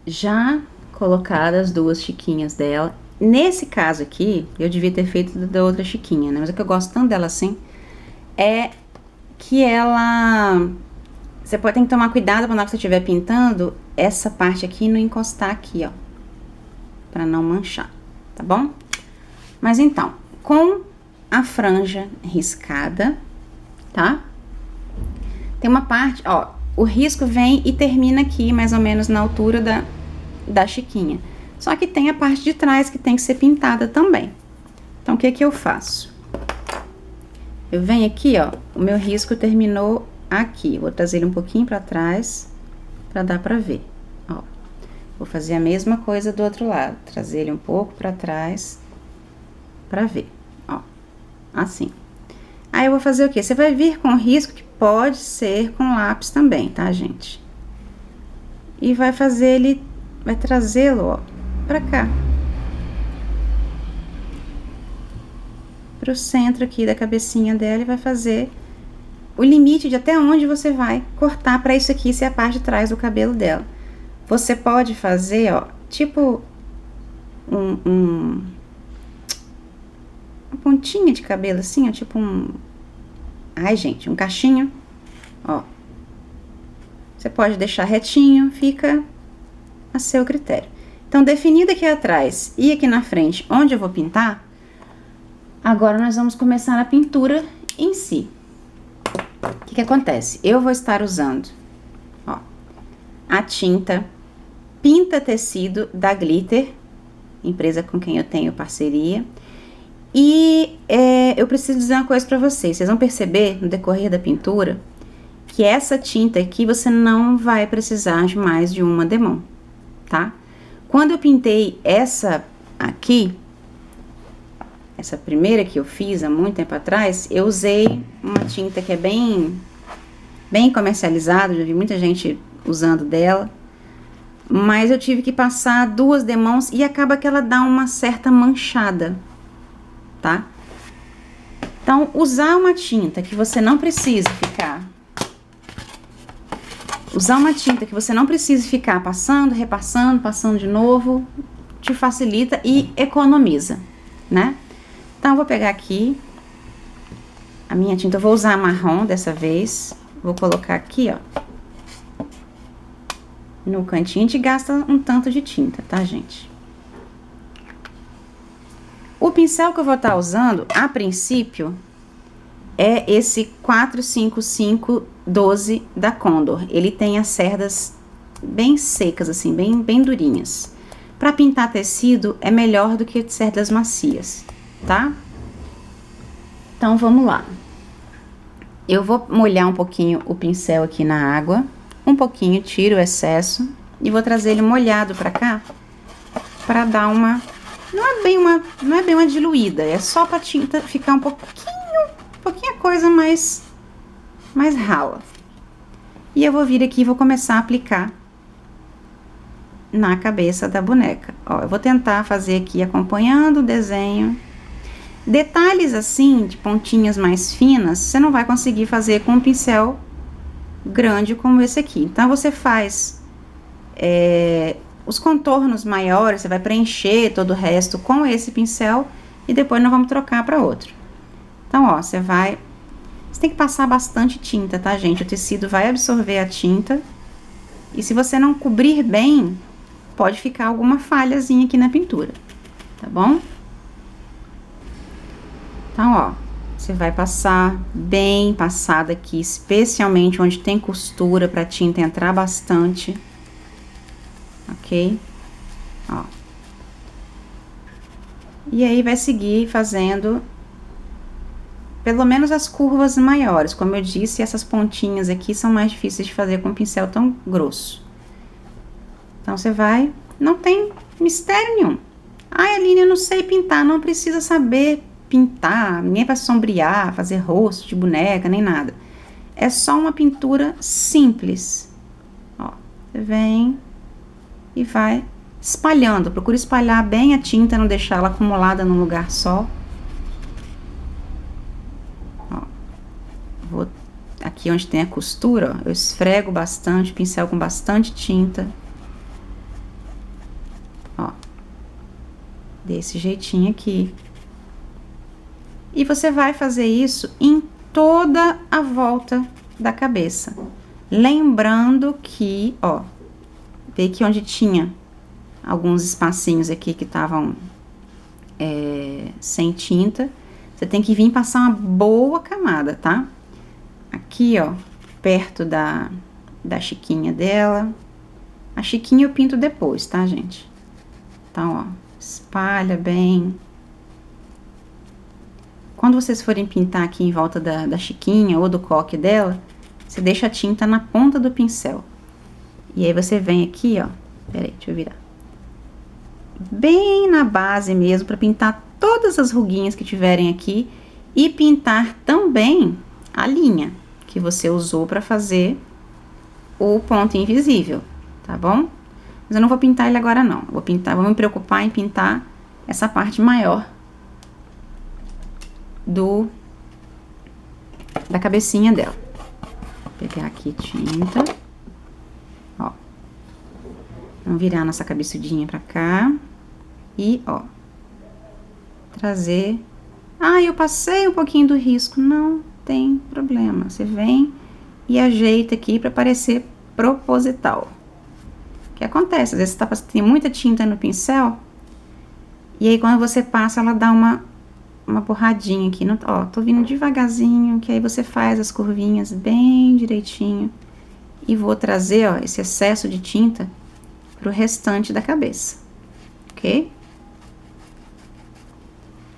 já colocadas as duas chiquinhas dela. Nesse caso aqui, eu devia ter feito da outra chiquinha, né? Mas o que eu gosto tanto dela assim é que ela... Você tem que tomar cuidado quando você estiver pintando essa parte aqui não encostar aqui, ó. Pra não manchar, tá bom? Mas então, com a franja riscada, tá? Tem uma parte, ó, o risco vem e termina aqui, mais ou menos na altura da chiquinha. Só que tem a parte de trás que tem que ser pintada também. Então, o que que eu faço? Eu venho aqui, ó, o meu risco terminou aqui. Vou trazer ele um pouquinho pra trás, pra dar pra ver, ó. Vou fazer a mesma coisa do outro lado. Trazer ele um pouco pra trás, pra ver, ó, assim. Aí, eu vou fazer o quê? Você vai vir com risco que pode ser com lápis também, tá, gente? E vai fazer ele, vai trazê-lo, ó, pra cá. Pro centro aqui da cabecinha dela e vai fazer o limite de até onde você vai cortar pra isso aqui ser a parte de trás do cabelo dela. Você pode fazer, ó, tipo uma pontinha de cabelo assim, ó, tipo ai, gente, um cachinho, ó. Você pode deixar retinho, fica a seu critério. Então, definido aqui atrás e aqui na frente onde eu vou pintar, agora nós vamos começar a pintura em si. O que que acontece? Eu vou estar usando, ó, a tinta Pinta Tecido da Glitter, empresa com quem eu tenho parceria. E eu preciso dizer uma coisa pra vocês. Vocês vão perceber no decorrer da pintura que essa tinta aqui você não vai precisar de mais de uma demão, tá? Quando eu pintei essa aqui, essa primeira que eu fiz há muito tempo atrás, eu usei uma tinta que é bem comercializada, já vi muita gente usando dela, mas eu tive que passar duas demãos e acaba que ela dá uma certa manchada, tá? Então, usar uma tinta que você não precisa ficar... Usar uma tinta que você não precisa ficar passando, repassando, passando de novo, te facilita e economiza, né? Então, eu vou pegar aqui a minha tinta, eu vou usar marrom dessa vez, vou colocar aqui, ó, no cantinho. A gente gasta um tanto de tinta, tá, gente? O pincel que eu vou estar usando, a princípio, é esse 45512 da Condor. Ele tem as cerdas bem secas, assim, bem durinhas. Para pintar tecido, é melhor do que cerdas macias, tá? Então, vamos lá. Eu vou molhar um pouquinho o pincel aqui na água, um pouquinho, tiro o excesso e vou trazer ele molhado pra cá, pra dar uma... Não é bem uma diluída, é só pra tinta ficar um pouquinho a coisa mais rala. E eu vou vir aqui e vou começar a aplicar na cabeça da boneca. Ó, eu vou tentar fazer aqui acompanhando o desenho. Detalhes assim, de pontinhas mais finas, você não vai conseguir fazer com um pincel grande como esse aqui. Então, você faz os contornos maiores, você vai preencher todo o resto com esse pincel e depois nós vamos trocar para outro. Então, ó, você tem que passar bastante tinta, tá, gente? O tecido vai absorver a tinta e se você não cobrir bem, pode ficar alguma falhazinha aqui na pintura, tá bom? Então, ó, você vai passar bem passada aqui, especialmente onde tem costura pra tinta entrar bastante, ok? Ó. E aí, vai seguir fazendo pelo menos as curvas maiores. Como eu disse, essas pontinhas aqui são mais difíceis de fazer com um pincel tão grosso. Então, você vai... Não tem mistério nenhum. Ai, Aline, eu não sei pintar. Não precisa saber pintar, nem para sombrear, fazer rosto de boneca, nem nada. É só uma pintura simples. Ó, você vem e vai espalhando. Procura espalhar bem a tinta, não deixar ela acumulada num lugar só. Ó, vou aqui onde tem a costura, ó, eu esfrego bastante, pincel com bastante tinta. Ó. Desse jeitinho aqui. E você vai fazer isso em toda a volta da cabeça. Lembrando que, ó, vê que onde tinha alguns espacinhos aqui que estavam sem tinta, você tem que vir passar uma boa camada, tá? Aqui, ó, perto da chiquinha dela. A chiquinha eu pinto depois, tá, gente? Então, ó, espalha bem. Quando vocês forem pintar aqui em volta da chiquinha ou do coque dela, você deixa a tinta na ponta do pincel. E aí você vem aqui, ó, peraí, deixa eu virar. Bem na base mesmo, pra pintar todas as ruguinhas que tiverem aqui. E pintar também a linha que você usou pra fazer o ponto invisível, tá bom? Mas eu não vou pintar ele agora não, vou me preocupar em pintar essa parte maior da cabecinha dela. Vou pegar aqui tinta, ó, vamos virar nossa cabeçudinha pra cá e, ó, trazer. Ah, eu passei um pouquinho do risco, não tem problema, você vem e ajeita aqui pra parecer proposital. O que acontece? Às vezes tem muita tinta no pincel e aí quando você passa ela dá uma borradinha aqui, ó, tô vindo devagarzinho, que aí você faz as curvinhas bem direitinho e vou trazer, ó, esse excesso de tinta pro restante da cabeça, ok?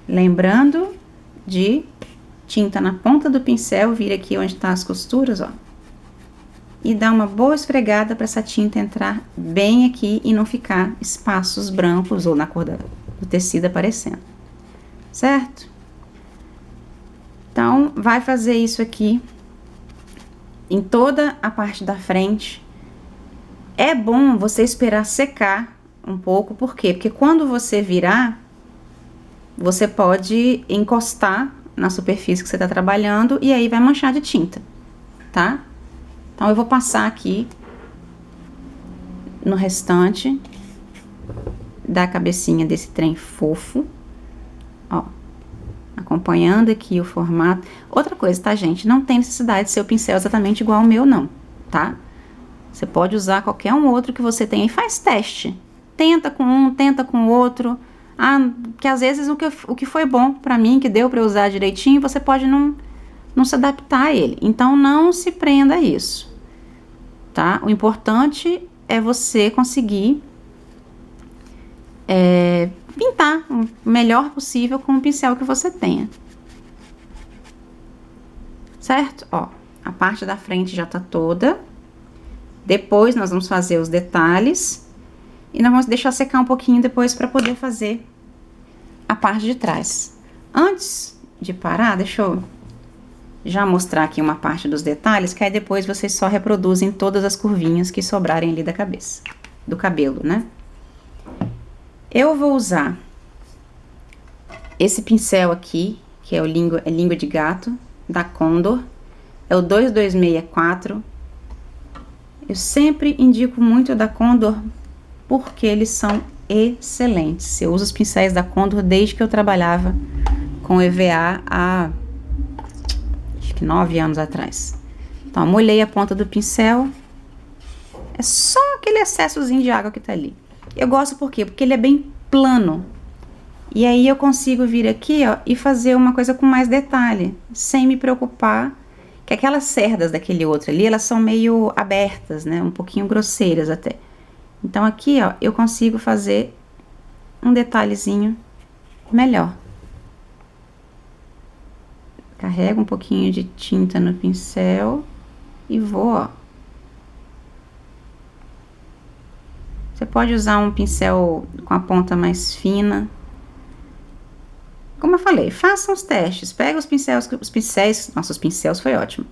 Lembrando de tinta na ponta do pincel, vir aqui onde tá as costuras, ó, e dar uma boa esfregada para essa tinta entrar bem aqui e não ficar espaços brancos ou na cor do tecido aparecendo. Certo? Então, vai fazer isso aqui em toda a parte da frente. É bom você esperar secar um pouco, por quê? Porque quando você virar, você pode encostar na superfície que você tá trabalhando e aí vai manchar de tinta, tá? Então, eu vou passar aqui no restante da cabecinha desse trem fofo. Ó, acompanhando aqui o formato. Outra coisa, tá, gente? Não tem necessidade de ser o pincel exatamente igual ao meu, não, tá? Você pode usar qualquer um outro que você tenha e faz teste. Tenta com um, tenta com o outro. Ah, que às vezes o que foi bom pra mim, que deu pra eu usar direitinho, você pode não se adaptar a ele. Então, não se prenda a isso, tá? O importante é você conseguir pintar o melhor possível com o pincel que você tenha. Certo? Ó, a parte da frente já tá toda. Depois nós vamos fazer os detalhes. E nós vamos deixar secar um pouquinho depois para poder fazer a parte de trás. Antes de parar, deixa eu já mostrar aqui uma parte dos detalhes, que aí depois vocês só reproduzem todas as curvinhas que sobrarem ali da cabeça, do cabelo, né? Eu vou usar esse pincel aqui, que é o língua de gato, da Condor. É o 2264. Eu sempre indico muito da Condor, porque eles são excelentes. Eu uso os pincéis da Condor desde que eu trabalhava com EVA há, acho que 9 anos atrás. Então, molhei a ponta do pincel. É só aquele excessozinho de água que tá ali. Eu gosto por quê? Porque ele é bem plano. E aí eu consigo vir aqui, ó, e fazer uma coisa com mais detalhe, sem me preocupar, que aquelas cerdas daquele outro ali, elas são meio abertas, né? Um pouquinho grosseiras até. Então aqui, ó, eu consigo fazer um detalhezinho melhor. Carrego um pouquinho de tinta no pincel e vou, ó. Você pode usar um pincel com a ponta mais fina. Como eu falei, faça os testes. Pega os pincéis, nossos pincéis foi ótimo.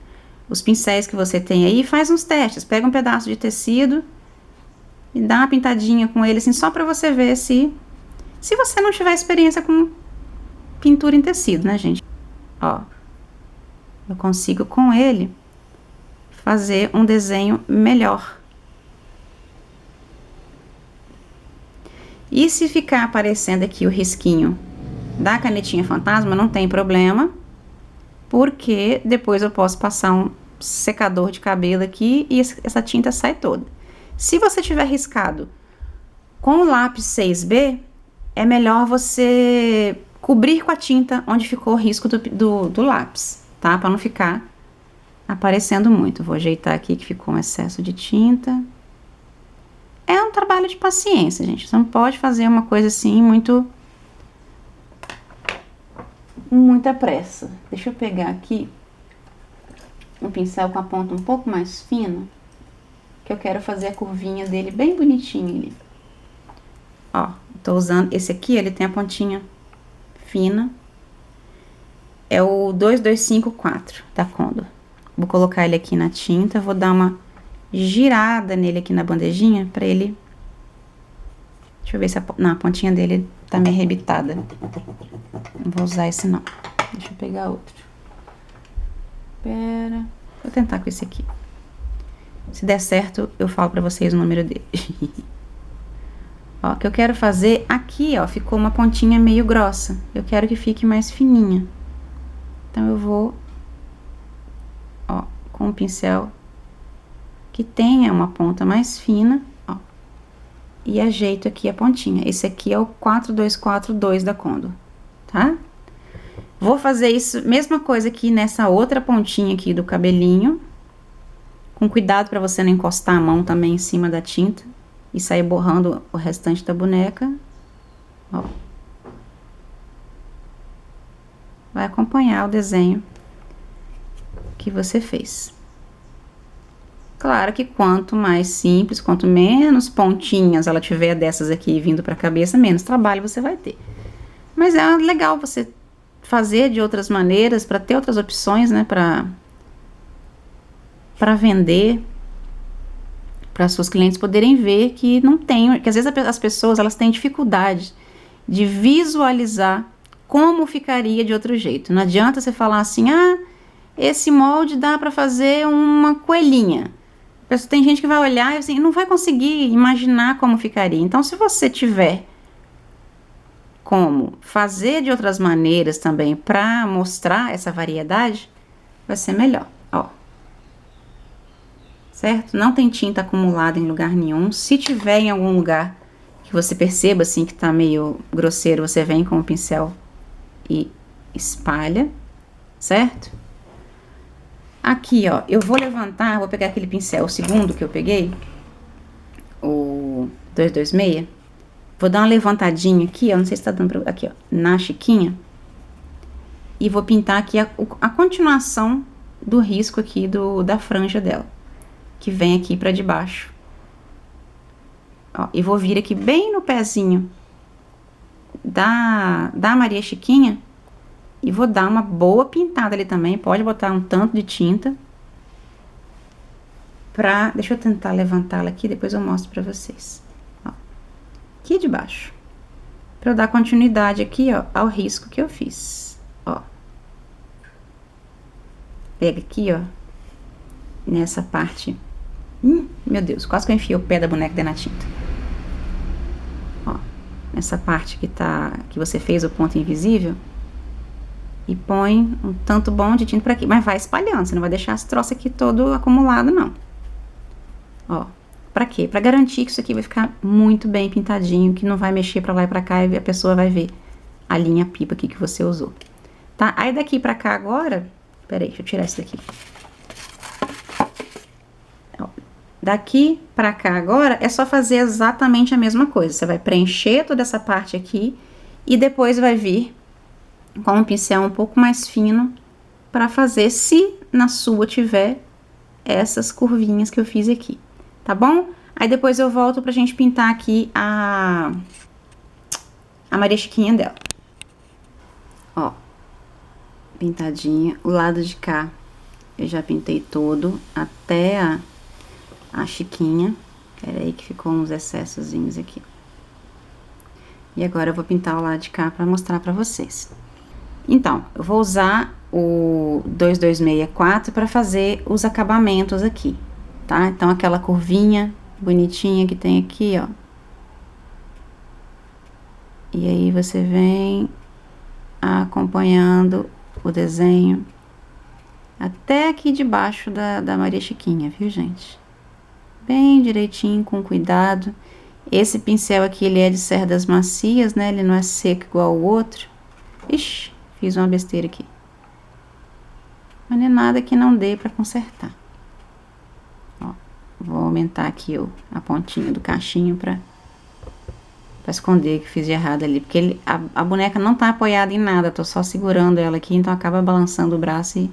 Os pincéis que você tem aí, faz uns testes. Pega um pedaço de tecido e dá uma pintadinha com ele, assim, só pra você ver se você não tiver experiência com pintura em tecido, né, gente? Ó, eu consigo com ele fazer um desenho melhor. E se ficar aparecendo aqui o risquinho da canetinha fantasma, não tem problema, porque depois eu posso passar um secador de cabelo aqui e essa tinta sai toda. Se você tiver riscado com o lápis 6B, é melhor você cobrir com a tinta onde ficou o risco do lápis, tá? Para não ficar aparecendo muito. Vou ajeitar aqui que ficou um excesso de tinta. É um trabalho de paciência, gente. Você não pode fazer uma coisa assim muita pressa. Deixa eu pegar aqui um pincel com a ponta um pouco mais fina, que eu quero fazer a curvinha dele bem bonitinha ali. Ó, tô usando esse aqui, ele tem a pontinha fina. É o 2254 da Condor. Vou colocar ele aqui na tinta, vou dar uma girada nele aqui na bandejinha pra ele... Deixa eu ver se a pontinha dele tá meio arrebitada. Não vou usar esse não. Deixa eu pegar outro. Pera. Vou tentar com esse aqui. Se der certo, eu falo pra vocês o número dele. Ó, o que eu quero fazer aqui, ó, ficou uma pontinha meio grossa. Eu quero que fique mais fininha. Então, eu vou, ó, com um pincel que tenha uma ponta mais fina, ó, e ajeito aqui a pontinha. Esse aqui é o 4242 da Condor, tá? Vou fazer isso, mesma coisa aqui nessa outra pontinha aqui do cabelinho. Com cuidado para você não encostar a mão também em cima da tinta e sair borrando o restante da boneca. Ó. Vai acompanhar o desenho que você fez. Claro que quanto mais simples, quanto menos pontinhas ela tiver dessas aqui vindo para a cabeça, menos trabalho você vai ter. Mas é legal você fazer de outras maneiras, para ter outras opções, né, para vender, para suas clientes poderem ver que não tem, que às vezes as pessoas elas têm dificuldade de visualizar como ficaria de outro jeito. Não adianta você falar assim, ah, esse molde dá para fazer uma coelhinha. Tem gente que vai olhar e assim, não vai conseguir imaginar como ficaria. Então, se você tiver como fazer de outras maneiras também para mostrar essa variedade, vai ser melhor, ó. Certo? Não tem tinta acumulada em lugar nenhum. Se tiver em algum lugar que você perceba assim que tá meio grosseiro, você vem com o pincel e espalha, certo? Aqui, ó, eu vou levantar, vou pegar aquele pincel, o segundo que eu peguei, o 226. Vou dar uma levantadinha aqui, ó, não sei se tá dando pra... Aqui, ó, na chiquinha. E vou pintar aqui a continuação do risco aqui da franja dela, que vem aqui pra debaixo. Ó, e vou vir aqui bem no pezinho da Maria Chiquinha e vou dar uma boa pintada ali também. Pode botar um tanto de tinta pra... Deixa eu tentar levantá-la aqui, depois eu mostro pra vocês. Ó, aqui de baixo. Pra eu dar continuidade aqui, ó, ao risco que eu fiz. Ó. Pega aqui, ó, nessa parte... meu Deus, quase que eu enfiei o pé da boneca dentro na tinta. Ó, nessa parte que você fez o ponto invisível. E põe um tanto bom de tinta por aqui. Mas vai espalhando, você não vai deixar esse troço aqui todo acumulado, não. Ó, pra quê? Pra garantir que isso aqui vai ficar muito bem pintadinho, que não vai mexer pra lá e pra cá e a pessoa vai ver a linha pipa aqui que você usou. Tá? Aí daqui pra cá agora... Peraí, deixa eu tirar isso daqui. Daqui pra cá agora, é só fazer exatamente a mesma coisa. Você vai preencher toda essa parte aqui e depois vai vir com um pincel um pouco mais fino pra fazer, se na sua tiver essas curvinhas que eu fiz aqui, tá bom? Aí depois eu volto pra gente pintar aqui a Maria Chiquinha dela. Ó, pintadinha, o lado de cá eu já pintei todo, até a Chiquinha. Pera aí que ficou uns excessozinhos aqui. E agora eu vou pintar o lado de cá pra mostrar pra vocês. Então, eu vou usar o 2264 pra fazer os acabamentos aqui, tá? Então, aquela curvinha bonitinha que tem aqui, ó. E aí você vem acompanhando o desenho até aqui debaixo da Maria Chiquinha, viu, gente? Bem direitinho, com cuidado. Esse pincel aqui, ele é de cerdas macias, né? Ele não é seco igual o outro. Ixi, fiz uma besteira aqui. Mas não é nada que não dê pra consertar. Ó, vou aumentar aqui a pontinha do cachinho pra esconder que fiz de errado ali. Porque a boneca não tá apoiada em nada, tô só segurando ela aqui, então acaba balançando o braço e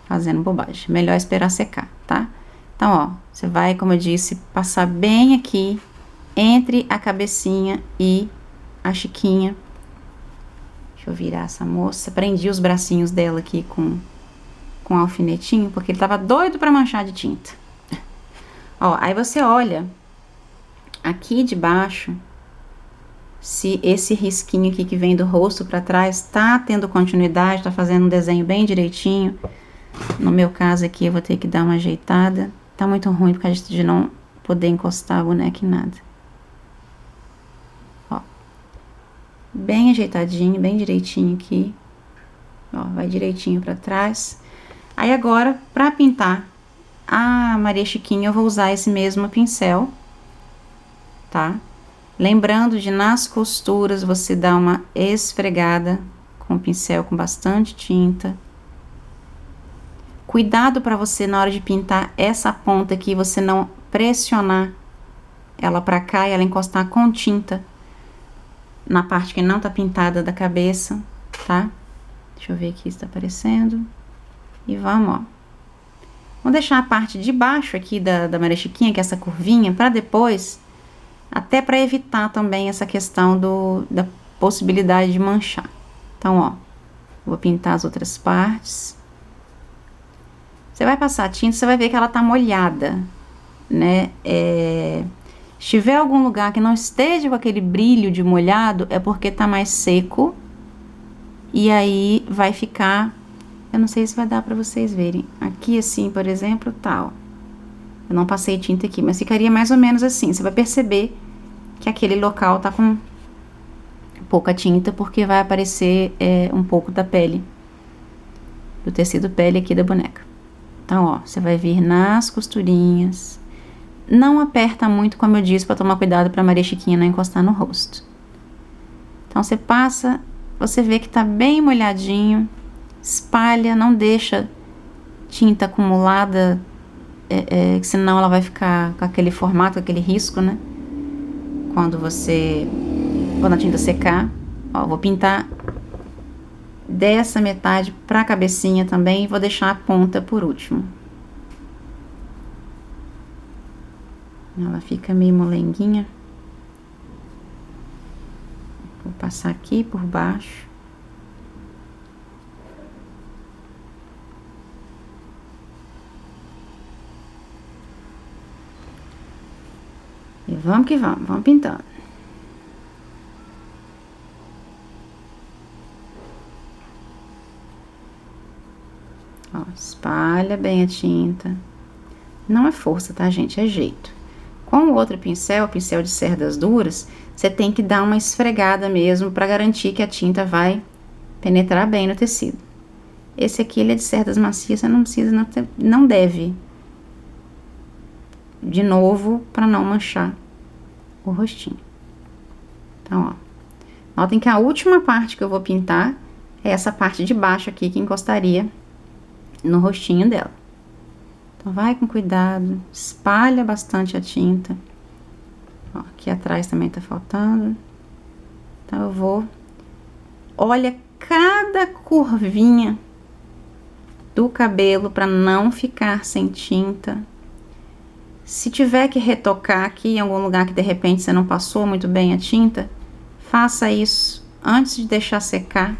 fazendo bobagem. Melhor esperar secar, tá? Então, ó, você vai, como eu disse, passar bem aqui entre a cabecinha e a Chiquinha. Deixa eu virar essa moça. Prendi os bracinhos dela aqui com alfinetinho, porque ele tava doido pra manchar de tinta. Ó, aí você olha aqui debaixo, se esse risquinho aqui que vem do rosto pra trás tá tendo continuidade, tá fazendo um desenho bem direitinho. No meu caso aqui, eu vou ter que dar uma ajeitada. Tá muito ruim por causa de não poder encostar a boneca em nada. Ó. Bem ajeitadinho, bem direitinho aqui. Ó, vai direitinho pra trás. Aí agora, pra pintar a Maria Chiquinha, eu vou usar esse mesmo pincel, tá? Lembrando de, nas costuras, você dar uma esfregada com o pincel com bastante tinta. Cuidado para você, na hora de pintar essa ponta aqui, você não pressionar ela para cá e ela encostar com tinta na parte que não tá pintada da cabeça, tá? Deixa eu ver aqui se tá aparecendo. E vamos, ó. Vamos deixar a parte de baixo aqui da Maria Chiquinha, que é essa curvinha, para depois, até para evitar também essa questão da possibilidade de manchar. Então, ó, vou pintar as outras partes. Você vai passar a tinta, você vai ver que ela tá molhada, né? Se tiver algum lugar que não esteja com aquele brilho de molhado, é porque tá mais seco. E aí vai ficar, eu não sei se vai dar pra vocês verem. Aqui assim, por exemplo, tá, ó. Eu não passei tinta aqui, mas ficaria mais ou menos assim. Você vai perceber que aquele local tá com pouca tinta, porque vai aparecer um pouco da pele, do tecido pele aqui da boneca. Então, ó, você vai vir nas costurinhas. Não aperta muito, como eu disse, para tomar cuidado para Maria Chiquinha não encostar no rosto. Então, você passa, você vê que tá bem molhadinho. Espalha, não deixa tinta acumulada, senão ela vai ficar com aquele formato, com aquele risco, né? Quando a tinta secar, ó, vou pintar dessa metade pra cabecinha também, e vou deixar a ponta por último. Ela fica meio molenguinha. Vou passar aqui por baixo. E vamos que vamos pintando. Ó, espalha bem a tinta. Não é força, tá, gente? É jeito. Com o outro pincel, o pincel de cerdas duras, você tem que dar uma esfregada mesmo para garantir que a tinta vai penetrar bem no tecido. Esse aqui, ele é de cerdas macias, você não precisa, não deve. De novo, para não manchar o rostinho. Então, ó. Notem que a última parte que eu vou pintar é essa parte de baixo aqui, que encostaria no rostinho dela. Então, vai com cuidado, espalha bastante a tinta. Ó, aqui atrás também tá faltando. Então, eu vou... Olha cada curvinha do cabelo para não ficar sem tinta. Se tiver que retocar aqui em algum lugar que de repente você não passou muito bem a tinta, faça isso antes de deixar secar,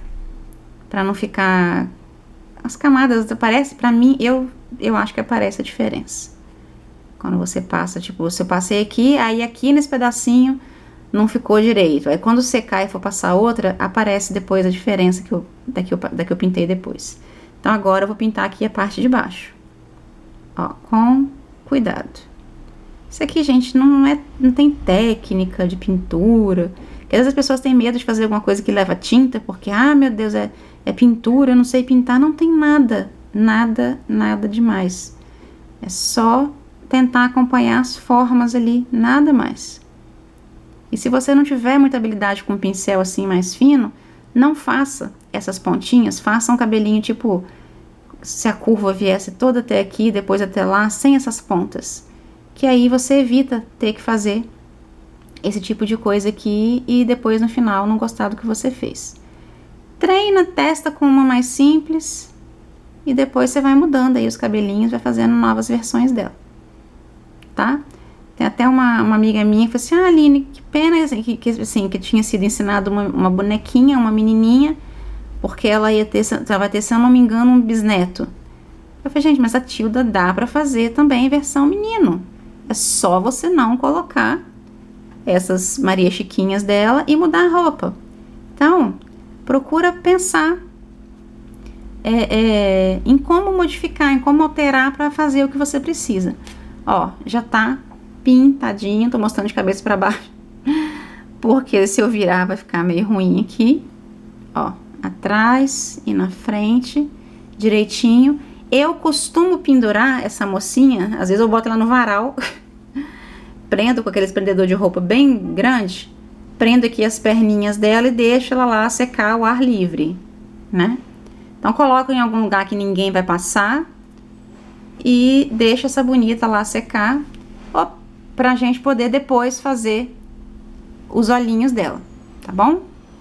para não ficar... As camadas, aparece, pra mim, eu acho que aparece a diferença. Quando você passa, tipo, se eu passei aqui, aí aqui nesse pedacinho não ficou direito. Aí quando secar e for passar outra, aparece depois a diferença da que eu pintei depois. Então agora eu vou pintar aqui a parte de baixo. Ó, com cuidado. Isso aqui, gente, não tem técnica de pintura. Porque às vezes as pessoas têm medo de fazer alguma coisa que leva tinta, porque, meu Deus, é pintura, eu não sei pintar. Não tem nada demais. É só tentar acompanhar as formas ali, nada mais. E se você não tiver muita habilidade com um pincel assim mais fino, não faça essas pontinhas, faça um cabelinho tipo, se a curva viesse toda até aqui, depois até lá, sem essas pontas. Que aí você evita ter que fazer esse tipo de coisa aqui e depois no final não gostar do que você fez. Treina, testa com uma mais simples e depois você vai mudando aí os cabelinhos, vai fazendo novas versões dela, tá? Tem até uma amiga minha que falou assim, Aline, que pena assim, que tinha sido ensinado uma bonequinha, uma menininha, porque ela vai ter, se eu não me engano, um bisneto. Eu falei, gente, mas a Tilda dá pra fazer também versão menino. É só você não colocar essas Maria Chiquinhas dela e mudar a roupa. Então, procura pensar em como modificar, em como alterar para fazer o que você precisa. Ó, já tá pintadinho, tô mostrando de cabeça para baixo, porque se eu virar vai ficar meio ruim aqui. Ó, atrás e na frente, direitinho. Eu costumo pendurar essa mocinha, às vezes eu boto ela no varal, prendo com aqueles prendedor de roupa bem grande, prendo aqui as perninhas dela e deixo ela lá secar ao ar livre, né? Então coloco em algum lugar que ninguém vai passar e deixo essa bonita lá secar, pra gente poder depois fazer os olhinhos dela, tá bom?